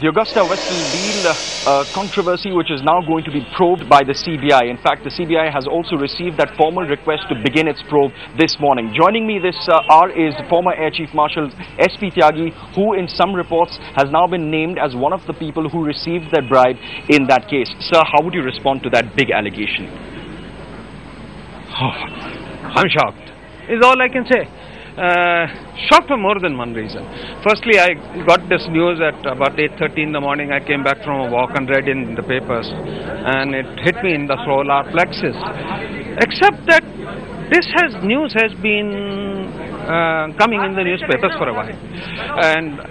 The AgustaWestland deal controversy, which is now going to be probed by the CBI. In fact, the CBI has also received that formal request to begin its probe this morning. Joining me this hour is former Air Chief Marshal SP Tyagi, who in some reports has now been named as one of the people who received that bribe in that case. Sir, how would you respond to that big allegation? Oh, I'm shocked, is all I can say. Shocked for more than one reason. Firstly, I got this news at about 8:30 in the morning. I came back from a walk and read in the papers, and it hit me in the solar plexus. Except that this news has been coming in the newspapers for a while, and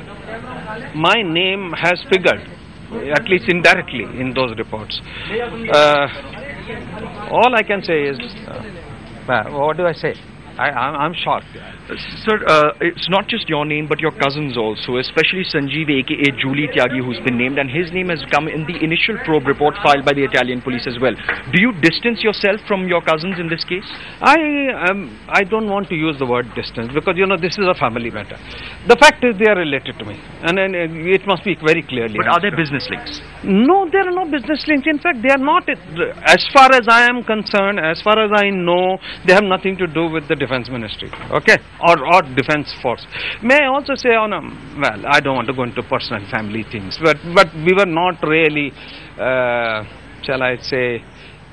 my name has figured, at least indirectly, in those reports. All I can say is, what do I say? I'm shocked. Sir, it's not just your name but your cousins also, especially Sanjeev aka Julie Tyagi, who's been named, and his name has come in the initial probe report filed by the Italian police as well. Do you distance yourself from your cousins in this case? I don't want to use the word distance because, you know, this is a family matter. The fact is they are related to me, and it must be very clearly. But are there business links? No, there are no business links. In fact, they are not. As far as I am concerned, as far as I know, they have nothing to do with the Defense Ministry, okay, or Defense Force. May I also say on well, I don't want to go into personal family things, but we were not really, shall I say,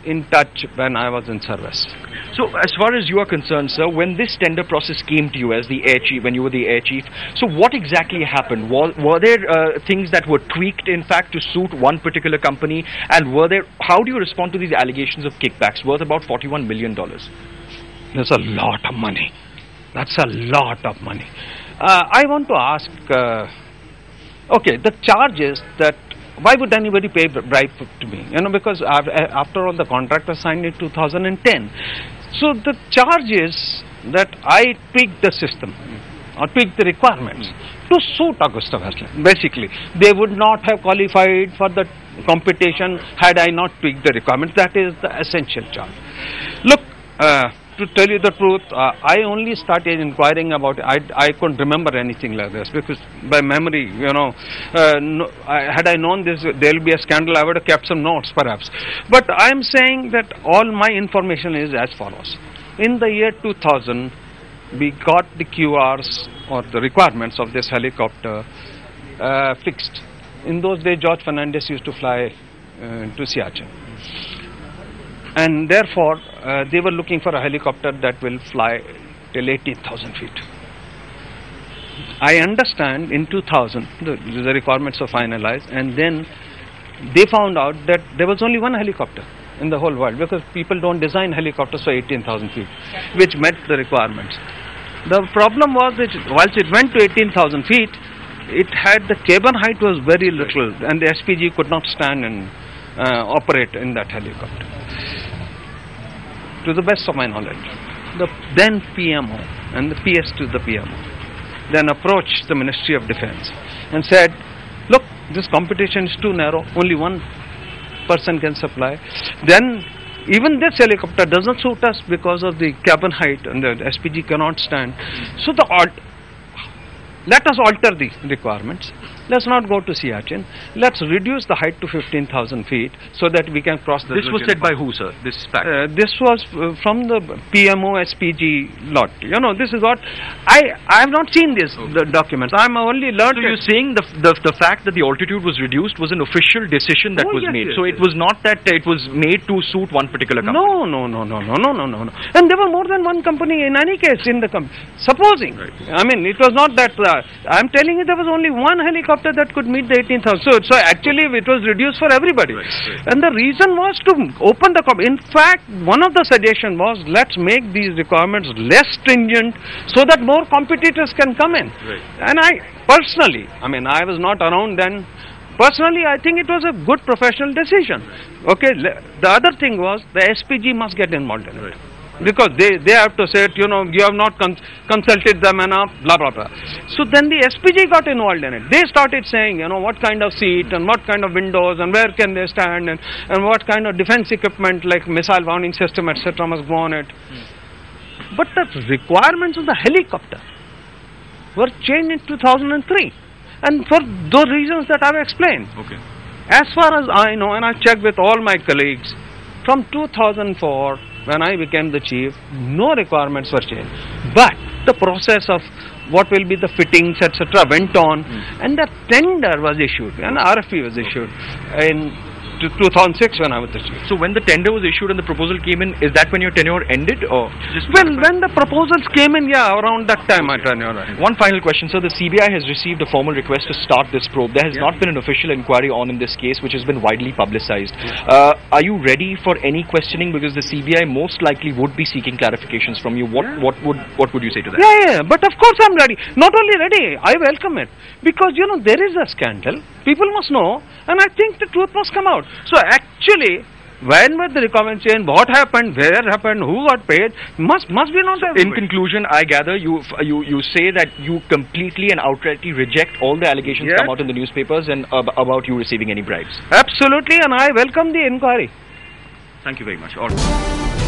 in touch when I was in service. So, as far as you are concerned, sir, when this tender process came to you as the Air Chief, when you were the Air Chief, so what exactly happened? Were there things that were tweaked, in fact, to suit one particular company? And how do you respond to these allegations of kickbacks worth about $41 million? That's a lot of money. That's a lot of money. I want to ask, okay, the charge is that why would anybody pay bribe to me? You know, because after all, the contract was signed in 2010. So the charge is that I tweaked the system or tweaked the requirements to suit AgustaWestland. Basically, they would not have qualified for the competition had I not tweaked the requirements. That is the essential charge. Look, to tell you the truth, I only started inquiring about it. I couldn't remember anything like this because by memory, you know, had I known this, there will be a scandal, I would have kept some notes perhaps. But I am saying that all my information is as follows. In the year 2000, we got the QRs or the requirements of this helicopter fixed. In those days, George Fernandez used to fly to Siachen. And therefore, they were looking for a helicopter that will fly till 18,000 feet. I understand in 2000, the requirements were finalized, and then they found out that there was only one helicopter in the whole world because people don't design helicopters for 18,000 feet, which met the requirements. The problem was that once it went to 18,000 feet, the cabin height was very little, and the SPG could not stand and operate in that helicopter. To the best of my knowledge, the then PMO and the PS to the PMO then approached the Ministry of Defense and said, look, this competition is too narrow, only one person can supply. Then even this helicopter doesn't suit us because of the cabin height and the SPG cannot stand. So let us alter the requirements. Let's not go to Siachen. Let's reduce the height to 15,000 feet so that we can cross the... This was said by who, sir? This fact? This was from the PMO SPG lot. You know, this is what... I have not seen these documents. I am only learned... So you're saying the fact that the altitude was reduced was an official decision that was made. So it was not that it was made to suit one particular company. No. And there were more than one company in any case in the company. Supposing. Right. I mean, it was not that... I'm telling you there was only one helicopter that could meet the 18,000. So actually it was reduced for everybody. Right. And the reason was to open the... In fact, one of the suggestions was, let's make these requirements less stringent so that more competitors can come in. Right. And I personally, I mean, I was not around then. Personally, I think it was a good professional decision. Okay, the other thing was the SPG must get involved in it. Right. Because they have to say, you know, you have not consulted them enough, blah, blah, blah. So then the SPG got involved in it. They started saying, you know, what kind of seat and what kind of windows and where can they stand and what kind of defense equipment like missile warning system, etc. must go on it. But the requirements of the helicopter were changed in 2003. And for those reasons that I've explained. Okay. As far as I know, and I checked with all my colleagues, from 2004, when I became the chief, no requirements were changed. But the process of what will be the fittings, etc., went on, and the tender was issued, and RFP was issued in 2006 when I was the chief. So when the tender was issued and the proposal came in, is that when your tenure ended, or just? Well, when the proposals came in, yeah, around that time my tenure ended. One final question, sir. The CBI has received a formal request to start this probe. There has not been an official inquiry on in this case, which has been widely publicized. Are you ready for any questioning? Because the CBI most likely would be seeking clarifications from you. What would you say to that? Yeah, but of course I'm ready. Not only ready, I welcome it. Because, you know, there is a scandal. People must know, and I think the truth must come out. So actually, when was the requirement change, what happened, where happened, who got paid, must be known to everybody. In conclusion, I gather you say that you completely and outrightly reject all the allegations come out in the newspapers and about you receiving any bribes. Absolutely, and I welcome the inquiry. Thank you very much. All right.